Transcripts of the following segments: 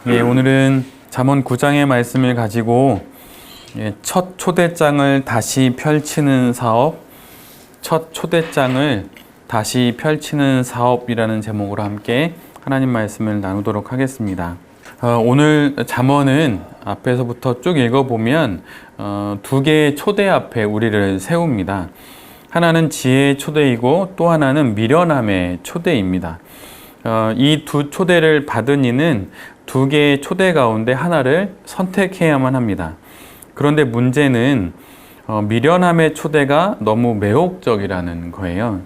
예, 오늘은 잠언 9장의 말씀을 가지고 첫 초대장을 다시 펼치는 사업, 첫 초대장을 다시 펼치는 사업이라는 제목으로 함께 하나님 말씀을 나누도록 하겠습니다. 오늘 잠언은 앞에서부터 쭉 읽어보면 두 개의 초대 앞에 우리를 세웁니다. 하나는 지혜의 초대이고 또 하나는 미련함의 초대입니다. 이 두 초대를 받은 이는 두 개의 초대 가운데 하나를 선택해야만 합니다. 그런데 문제는 미련함의 초대가 너무 매혹적이라는 거예요.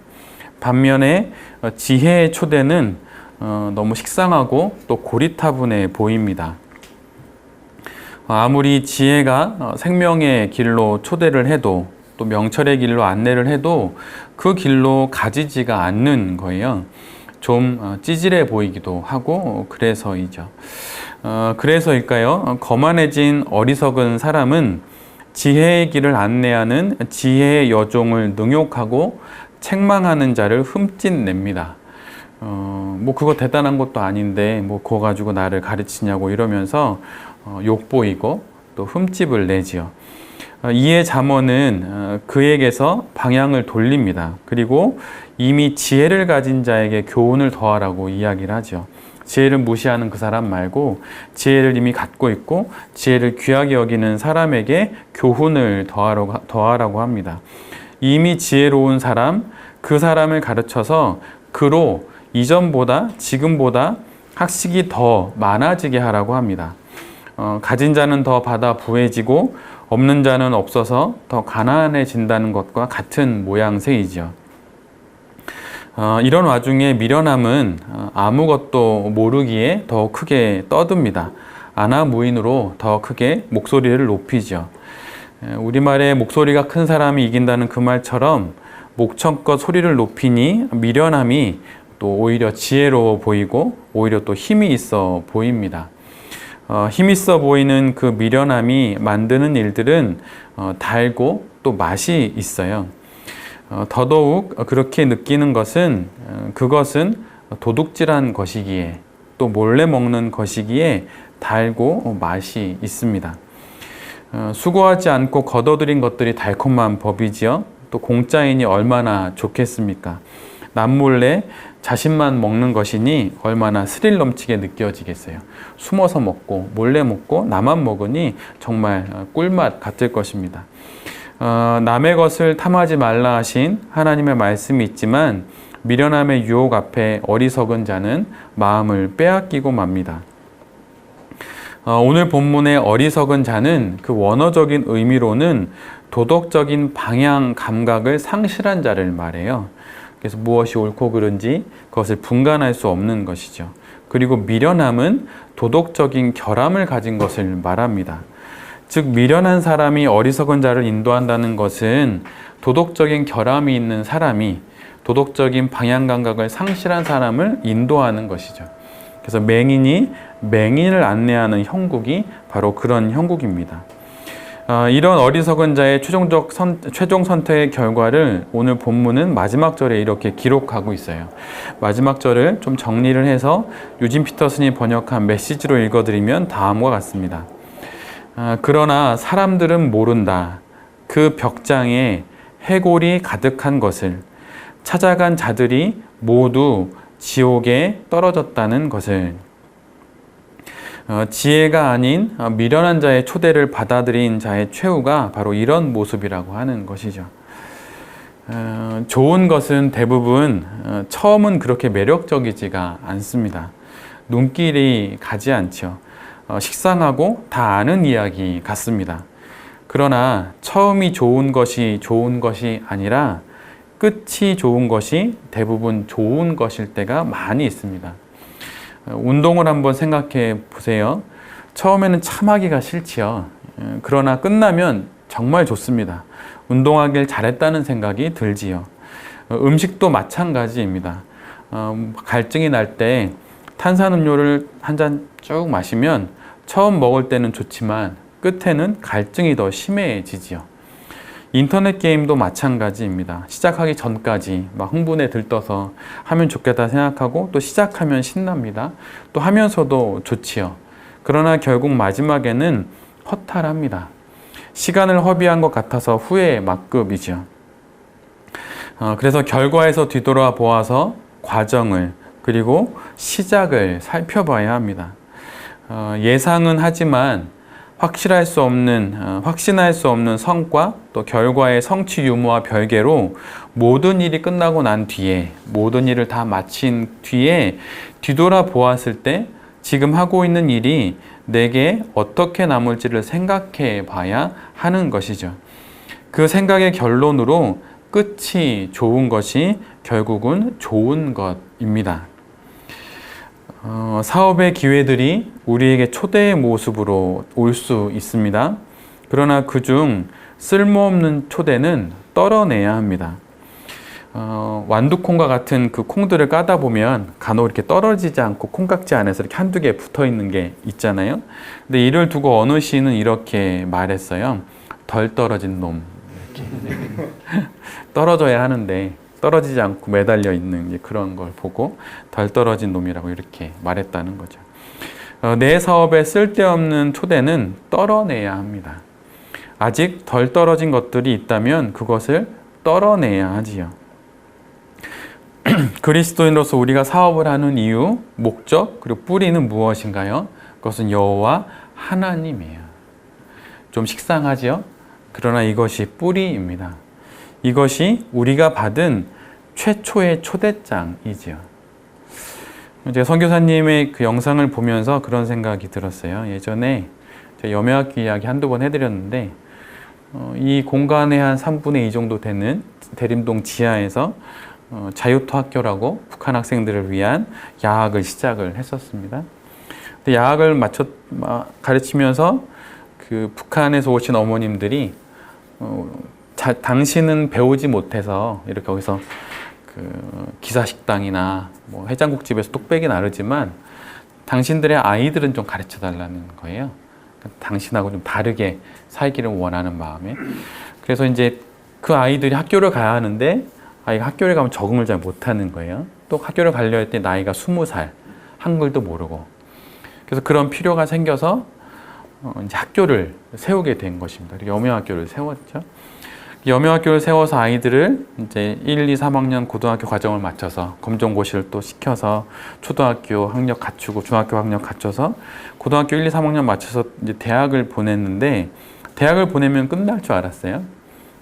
반면에 지혜의 초대는 너무 식상하고 또 고리타분해 보입니다. 아무리 지혜가 생명의 길로 초대를 해도 또 명철의 길로 안내를 해도 그 길로 가지지가 않는 거예요. 좀 찌질해 보이기도 하고 그래서이죠. 그래서일까요? 거만해진 어리석은 사람은 지혜의 길을 안내하는 지혜의 여종을 능욕하고 책망하는 자를 흠짓냅니다. 뭐 그거 대단한 것도 아닌데 뭐 그거 가지고 나를 가르치냐고 이러면서 욕보이고 또 흠집을 내지요. 이에 잠언은 그에게서 방향을 돌립니다. 그리고 이미 지혜를 가진 자에게 교훈을 더하라고 이야기를 하죠. 지혜를 무시하는 그 사람 말고 지혜를 이미 갖고 있고 지혜를 귀하게 여기는 사람에게 교훈을 더하라고 합니다. 이미 지혜로운 사람, 그 사람을 가르쳐서 그로 이전보다 지금보다 학식이 더 많아지게 하라고 합니다. 가진 자는 더 받아 부해지고 없는 자는 없어서 더 가난해진다는 것과 같은 모양새이죠. 이런 와중에 미련함은 아무것도 모르기에 더 크게 떠듭니다. 아나무인으로 더 크게 목소리를 높이죠. 우리말에 목소리가 큰 사람이 이긴다는 그 말처럼 목청껏 소리를 높이니 미련함이 또 오히려 지혜로워 보이고 오히려 또 힘이 있어 보입니다. 힘있어 보이는 그 미련함이 만드는 일들은 달고 또 맛이 있어요. 더더욱 그렇게 느끼는 것은 그것은 도둑질한 것이기에 또 몰래 먹는 것이기에 달고 맛이 있습니다. 수고하지 않고 거둬들인 것들이 달콤한 법이지요. 또 공짜이니 얼마나 좋겠습니까? 남몰래 자신만 먹는 것이니 얼마나 스릴 넘치게 느껴지겠어요. 숨어서 먹고 몰래 먹고 나만 먹으니 정말 꿀맛 같을 것입니다. 남의 것을 탐하지 말라 하신 하나님의 말씀이 있지만 미련함의 유혹 앞에 어리석은 자는 마음을 빼앗기고 맙니다. 오늘 본문의 어리석은 자는 그 원어적인 의미로는 도덕적인 방향 감각을 상실한 자를 말해요. 그래서 무엇이 옳고 그른지 그것을 분간할 수 없는 것이죠. 그리고 미련함은 도덕적인 결함을 가진 것을 말합니다. 즉 미련한 사람이 어리석은 자를 인도한다는 것은 도덕적인 결함이 있는 사람이 도덕적인 방향 감각을 상실한 사람을 인도하는 것이죠. 그래서 맹인이 맹인을 안내하는 형국이 바로 그런 형국입니다. 이런 어리석은 자의 최종 선택의 결과를 오늘 본문은 마지막 절에 이렇게 기록하고 있어요. 마지막 절을 좀 정리를 해서 유진 피터슨이 번역한 메시지로 읽어드리면 다음과 같습니다. 그러나 사람들은 모른다. 그 벽장에 해골이 가득한 것을 찾아간 자들이 모두 지옥에 떨어졌다는 것을. 지혜가 아닌 미련한 자의 초대를 받아들인 자의 최후가 바로 이런 모습이라고 하는 것이죠. 좋은 것은 대부분 처음은 그렇게 매력적이지가 않습니다. 눈길이 가지 않죠. 식상하고 다 아는 이야기 같습니다. 그러나 처음이 좋은 것이 아니라 끝이 좋은 것이 대부분 좋은 것일 때가 많이 있습니다. 운동을 한번 생각해 보세요. 처음에는 참 하기가 싫지요. 그러나 끝나면 정말 좋습니다. 운동하길 잘했다는 생각이 들지요. 음식도 마찬가지입니다. 갈증이 날 때 탄산음료를 한 잔 쭉 마시면 처음 먹을 때는 좋지만 끝에는 갈증이 더 심해지지요. 인터넷 게임도 마찬가지입니다. 시작하기 전까지 막 흥분에 들떠서 하면 좋겠다 생각하고 또 시작하면 신납니다. 또 하면서도 좋지요. 그러나 결국 마지막에는 허탈합니다. 시간을 허비한 것 같아서 후회 막급이죠. 그래서 결과에서 뒤돌아 보아서 과정을 그리고 시작을 살펴봐야 합니다. 예상은 하지만 확신할 수 없는 성과 또 결과의 성취 유무와 별개로 모든 일이 끝나고 난 뒤에 모든 일을 다 마친 뒤에 뒤돌아 보았을 때 지금 하고 있는 일이 내게 어떻게 남을지를 생각해 봐야 하는 것이죠. 그 생각의 결론으로 끝이 좋은 것이 결국은 좋은 것입니다. 사업의 기회들이 우리에게 초대의 모습으로 올 수 있습니다. 그러나 그중 쓸모없는 초대는 떨어내야 합니다. 완두콩과 같은 그 콩들을 까다 보면 간혹 이렇게 떨어지지 않고 콩깍지 안에서 이렇게 한두 개 붙어 있는 게 있잖아요. 근데 이를 두고 어느 시인은 이렇게 말했어요. 덜 떨어진 놈. 이렇게. 떨어져야 하는데 떨어지지 않고 매달려 있는 그런 걸 보고 덜 떨어진 놈이라고 이렇게 말했다는 거죠. 내 사업에 쓸데없는 초대는 떨어내야 합니다. 아직 덜 떨어진 것들이 있다면 그것을 떨어내야 하지요. 그리스도인으로서 우리가 사업을 하는 이유, 목적, 그리고 뿌리는 무엇인가요? 그것은 여호와 하나님이에요. 좀 식상하지요? 그러나 이것이 뿌리입니다. 이것이 우리가 받은 최초의 초대장이지요. 제가 선교사님의 그 영상을 보면서 그런 생각이 들었어요. 예전에 제가 염혜학교 이야기 한두 번 해드렸는데 이 공간의 한 3분의 2 정도 되는 대림동 지하에서 자유토 학교라고 북한 학생들을 위한 야학을 시작을 했었습니다. 근데 야학을 가르치면서 그 북한에서 오신 어머님들이 당신은 배우지 못해서 이렇게 거기서 그 기사식당이나 뭐 해장국집에서 뚝배기 나르지만 당신들의 아이들은 좀 가르쳐 달라는 거예요. 당신하고 좀 다르게 살기를 원하는 마음에. 그래서 이제 그 아이들이 학교를 가야 하는데 아이가 학교를 가면 적응을 잘 못하는 거예요. 또 학교를 가려 할 때 나이가 20살, 한글도 모르고. 그래서 그런 필요가 생겨서 이제 학교를 세우게 된 것입니다. 염혜학교를 세웠죠. 염혜학교를 세워서 아이들을 이제 1, 2, 3학년 고등학교 과정을 마쳐서 검정고시를 또 시켜서 초등학교 학력 갖추고 중학교 학력 갖춰서 고등학교 1, 2, 3학년 마쳐서 이제 대학을 보냈는데 대학을 보내면 끝날 줄 알았어요.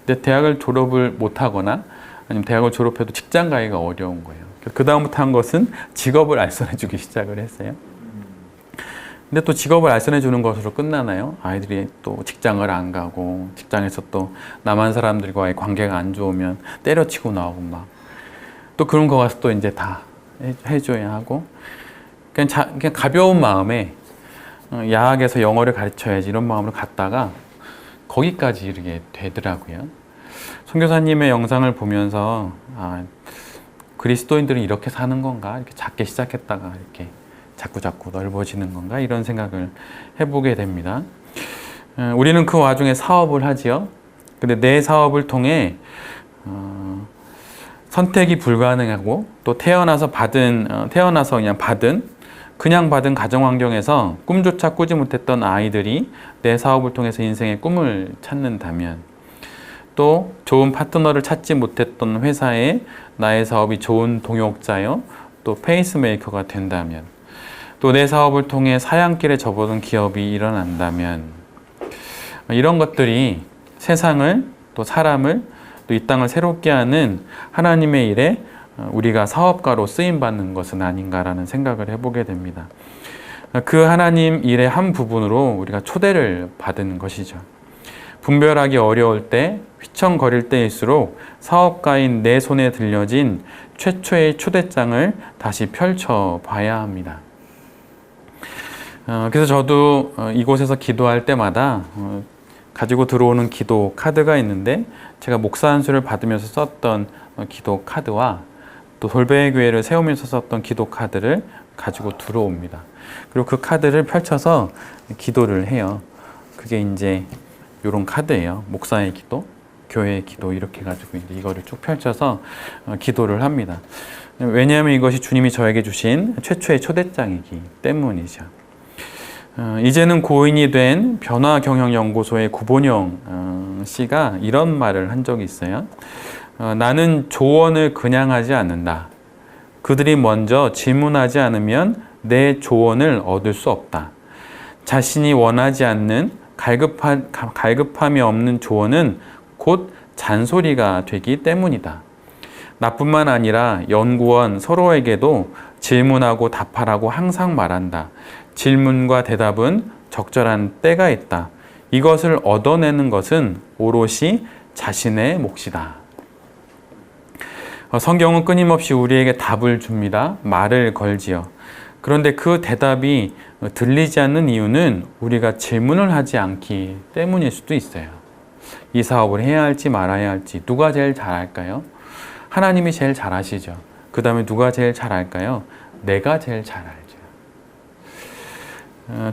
근데 대학을 졸업을 못하거나 아니면 대학을 졸업해도 직장 가기가 어려운 거예요. 그 다음부터 한 것은 직업을 알선해주기 시작을 했어요. 근데 또 직업을 알선해 주는 것으로 끝나나요? 아이들이 또 직장을 안 가고 직장에서 또 남한 사람들과의 관계가 안 좋으면 때려치고 나오고 막 또 그런 거 가서 또 이제 다 해줘야 하고 그냥 가벼운 마음에 야학에서 영어를 가르쳐야지 이런 마음으로 갔다가 거기까지 이르게 되더라고요. 선교사님의 영상을 보면서 그리스도인들은 이렇게 사는 건가? 이렇게 작게 시작했다가 이렇게 자꾸 넓어지는 건가? 이런 생각을 해보게 됩니다. 우리는 그 와중에 사업을 하지요. 근데 내 사업을 통해 선택이 불가능하고 또 태어나서 그냥 받은 가정 환경에서 꿈조차 꾸지 못했던 아이들이 내 사업을 통해서 인생의 꿈을 찾는다면 또 좋은 파트너를 찾지 못했던 회사에 나의 사업이 좋은 동역자요 또 페이스메이커가 된다면 또 내 사업을 통해 사양길에 접어든 기업이 일어난다면 이런 것들이 세상을 또 사람을 또 이 땅을 새롭게 하는 하나님의 일에 우리가 사업가로 쓰임받는 것은 아닌가라는 생각을 해보게 됩니다. 그 하나님 일의 한 부분으로 우리가 초대를 받은 것이죠. 분별하기 어려울 때, 휘청거릴 때일수록 사업가인 내 손에 들려진 최초의 초대장을 다시 펼쳐봐야 합니다. 그래서 저도 이곳에서 기도할 때마다 가지고 들어오는 기도 카드가 있는데 제가 목사 안수를 받으면서 썼던 기도 카드와 또 돌베이 교회를 세우면서 썼던 기도 카드를 가지고 들어옵니다. 그리고 그 카드를 펼쳐서 기도를 해요. 그게 이제 이런 카드예요. 목사의 기도, 교회의 기도 이렇게 가지고 이제 이거를 쭉 펼쳐서 기도를 합니다. 왜냐하면 이것이 주님이 저에게 주신 최초의 초대장이기 때문이죠. 이제는 고인이 된 변화경영연구소의 구본영 씨가 이런 말을 한 적이 있어요. 나는 조언을 그냥 하지 않는다. 그들이 먼저 질문하지 않으면 내 조언을 얻을 수 없다. 자신이 원하지 않는 갈급함이 없는 조언은 곧 잔소리가 되기 때문이다. 나뿐만 아니라 연구원 서로에게도 질문하고 답하라고 항상 말한다. 질문과 대답은 적절한 때가 있다. 이것을 얻어내는 것은 오롯이 자신의 몫이다. 성경은 끊임없이 우리에게 답을 줍니다. 말을 걸지요. 그런데 그 대답이 들리지 않는 이유는 우리가 질문을 하지 않기 때문일 수도 있어요. 이 사업을 해야 할지 말아야 할지 누가 제일 잘할까요? 하나님이 제일 잘하시죠. 그 다음에 누가 제일 잘할까요? 내가 제일 잘 알죠.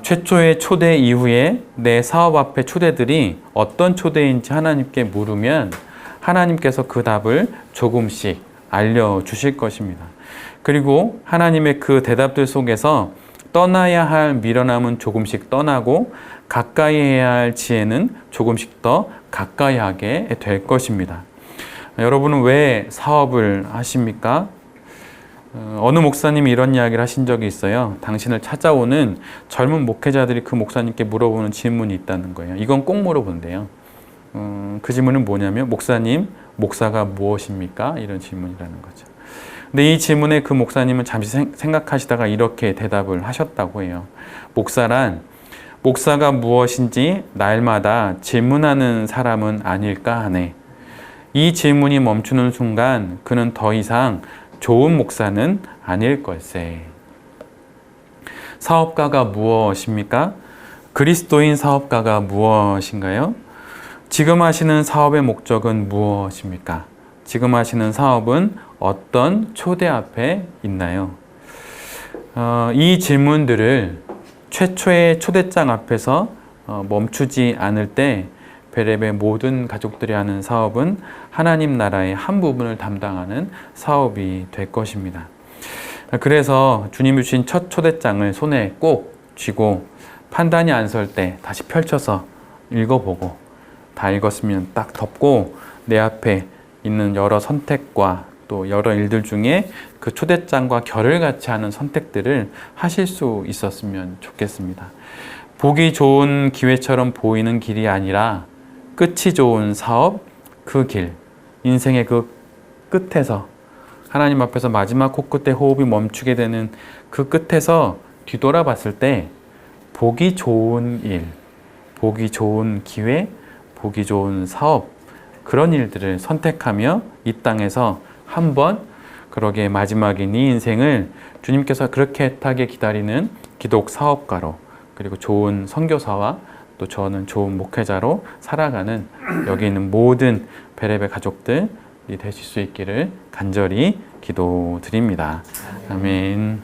최초의 초대 이후에 내 사업 앞에 초대들이 어떤 초대인지 하나님께 물으면 하나님께서 그 답을 조금씩 알려주실 것입니다. 그리고 하나님의 그 대답들 속에서 떠나야 할 미련함은 조금씩 떠나고 가까이 해야 할 지혜는 조금씩 더 가까이 하게 될 것입니다. 여러분은 왜 사업을 하십니까? 어느 목사님이 이런 이야기를 하신 적이 있어요. 당신을 찾아오는 젊은 목회자들이 그 목사님께 물어보는 질문이 있다는 거예요. 이건 꼭 물어본대요. 그 질문은 뭐냐면 목사님, 목사가 무엇입니까? 이런 질문이라는 거죠. 근데 이 질문에 그 목사님은 잠시 생각하시다가 이렇게 대답을 하셨다고 해요. 목사가 무엇인지 날마다 질문하는 사람은 아닐까 하네. 이 질문이 멈추는 순간 그는 더 이상 좋은 목사는 아닐 걸세. 사업가가 무엇입니까? 그리스도인 사업가가 무엇인가요? 지금 하시는 사업의 목적은 무엇입니까? 지금 하시는 사업은 어떤 초대 앞에 있나요? 이 질문들을 최초의 초대장 앞에서 멈추지 않을 때 베레베 모든 가족들이 하는 사업은 하나님 나라의 한 부분을 담당하는 사업이 될 것입니다. 그래서 주님이 주신 첫 초대장을 손에 꼭 쥐고 판단이 안 설 때 다시 펼쳐서 읽어보고 다 읽었으면 딱 덮고 내 앞에 있는 여러 선택과 또 여러 일들 중에 그 초대장과 결을 같이 하는 선택들을 하실 수 있었으면 좋겠습니다. 보기 좋은 기회처럼 보이는 길이 아니라 끝이 좋은 사업, 그 길, 인생의 그 끝에서 하나님 앞에서 마지막 코끝에 호흡이 멈추게 되는 그 끝에서 뒤돌아봤을 때 보기 좋은 일, 보기 좋은 기회, 보기 좋은 사업, 그런 일들을 선택하며 이 땅에서 한번 그러게 마지막인 이 인생을 주님께서 그렇게 애타게 기다리는 기독 사업가로 그리고 좋은 선교사와 또 저는 좋은 목회자로 살아가는 여기 있는 모든 베레베 가족들이 되실 수 있기를 간절히 기도드립니다. 아멘.